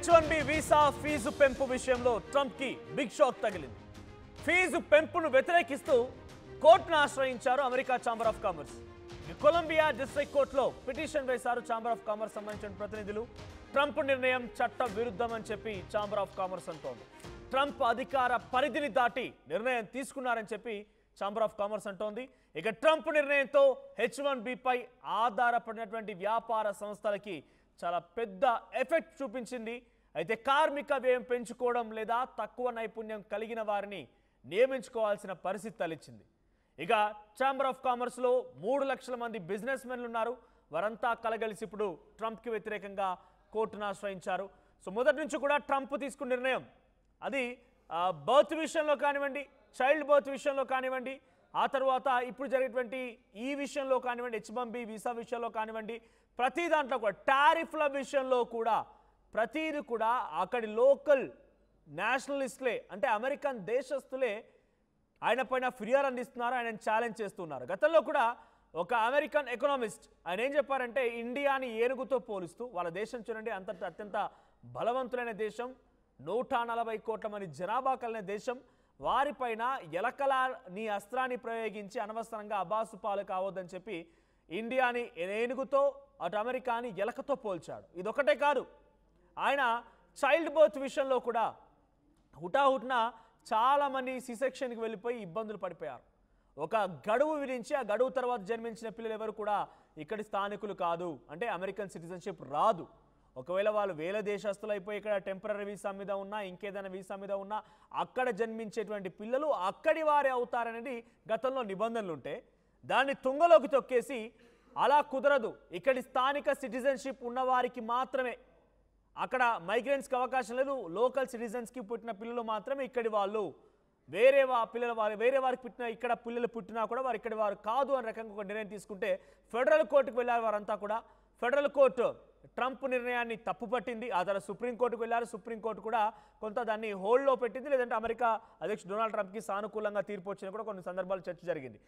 H1B visa fee పెంపు విషయంలో Trump కి బిగ్ షాక్ తగిలింది. ఫీజు పెంపును వ్యతిరేకిస్తూ కోర్టును ఆశ్రయించారు America chamber of commerce. Columbia district కోర్టులో పిటిషన్ వేశారు ఛాంబర్ ఆఫ్ కామర్స్ సంబంధించిన ప్రతినిధులు. ట్రంప్ నిర్ణయం చట్ట విరుద్ధమని చెప్పి ఛాంబర్ ఆఫ్ కామర్స్ అంటోంది. ట్రంప్ అధికార పరిధిని దాటి నిర్ణయం తీసుకున్నారని చెప్పి ఛాంబర్ ఆఫ్ కామర్స్ అంటోంది. ఇక ట్రంప్ నిర్ణయంతో H1B పై ఆధారపడినటువంటి వ్యాపార సంస్థలకి చాలా పెద్ద ఎఫెక్ట్ చూపించింది. అయితే కార్మిక వ్యయం పెంచుకోవడం లేదా తక్కువ నైపుణ్యం కలిగిన వారిని నియమించుకోవాల్సిన పరిస్థితి తలెత్తింది. ఇక ఛాంబర్ ఆఫ్ కామర్స్లో 3 లక్షల మంది బిజినెస్ మెన్లు ఉన్నారు. వారంతా కలగలిసి ఇప్పుడు ట్రంప్కి వ్యతిరేకంగా కోర్టును ఆశ్రయించారు. సో మొదటి నుంచి కూడా ట్రంప్ తీసుకున్న నిర్ణయం అది బర్త్ విషయంలో కానివ్వండి, చైల్డ్ బర్త్ విషయంలో కానివ్వండి, ఆ తర్వాత ఇప్పుడు జరిగేటువంటి ఈ విషయంలో కానివ్వండి, H1B వీసా విషయంలో కానివ్వండి, ప్రతి దాంట్లో కూడా టారిఫ్ల విషయంలో కూడా ప్రతిదీ కూడా అక్కడి లోకల్ నేషనలిస్టులే అంటే అమెరికన్ దేశస్తులే ఆయన పైన ఫిర్యాదు అందిస్తున్నారు, ఆయన ఛాలెంజ్ చేస్తున్నారు. గతంలో కూడా ఒక అమెరికన్ ఎకనామిస్ట్ ఆయన ఏం చెప్పారంటే ఇండియాని ఏనుగుతో పోలుస్తూ వాళ్ళ దేశం చూడండి అత్యంత బలవంతులైన దేశం, 140 కోట్ల మంది జనాభా కలిగిన దేశం, వారిపైన ఎలకల నీ అస్త్రాన్ని ప్రయోగించి అనవసరంగా అబాసు పాలు కావద్దని చెప్పి ఇండియాని ఏనుగుతో అటు అమెరికాని ఎలకతో పోల్చాడు. ఇదొకటే కాదు, ఆయన చైల్డ్ బర్త్ విషయంలో కూడా హుటాహుటిన చాలామంది సిసెక్షన్కి వెళ్ళిపోయి ఇబ్బందులు పడిపోయారు. ఒక గడువు విధించి ఆ గడువు తర్వాత జన్మించిన పిల్లలు ఎవరు కూడా ఇక్కడి స్థానికులు కాదు, అంటే అమెరికన్ సిటిజన్షిప్ రాదు. ఒకవేళ వాళ్ళు వేల దేశస్తులు అయిపోయి ఇక్కడ టెంపరీ వీసా మీద ఉన్నా ఇంకేదైనా వీసా మీద ఉన్నా అక్కడ జన్మించేటువంటి పిల్లలు అక్కడి వారే అవుతారనేది గతంలో నిబంధనలు ఉంటే దాన్ని తుంగలోకి తొక్కేసి అలా కుదరదు, ఇక్కడి స్థానిక సిటిజన్షిప్ ఉన్నవారికి మాత్రమే, అక్కడ మైగ్రెంట్స్కి అవకాశం లేదు, లోకల్ సిటిజన్స్కి పుట్టిన పిల్లలు మాత్రమే ఇక్కడి వాళ్ళు, వేరే వారికి పుట్టిన ఇక్కడ పిల్లలు పుట్టినా కూడా వారు ఇక్కడి వారు కాదు అనే రకంగా ఒక నిర్ణయం తీసుకుంటే ఫెడరల్ కోర్టుకు వెళ్ళారు వారంతా కూడా. ఫెడరల్ కోర్టు ట్రంప్ నిర్ణయాన్ని తప్పుపట్టింది. ఆ తర్వాత సుప్రీంకోర్టుకు వెళ్ళారు. సుప్రీంకోర్టు కూడా కొంత దాన్ని హోల్డ్లో పెట్టింది, లేదంటే అమెరికా అధ్యక్షుడు డొనాల్డ్ ట్రంప్కి సానుకూలంగా తీర్పు వచ్చినా కూడా కొన్ని సందర్భాలు చర్చ జరిగింది.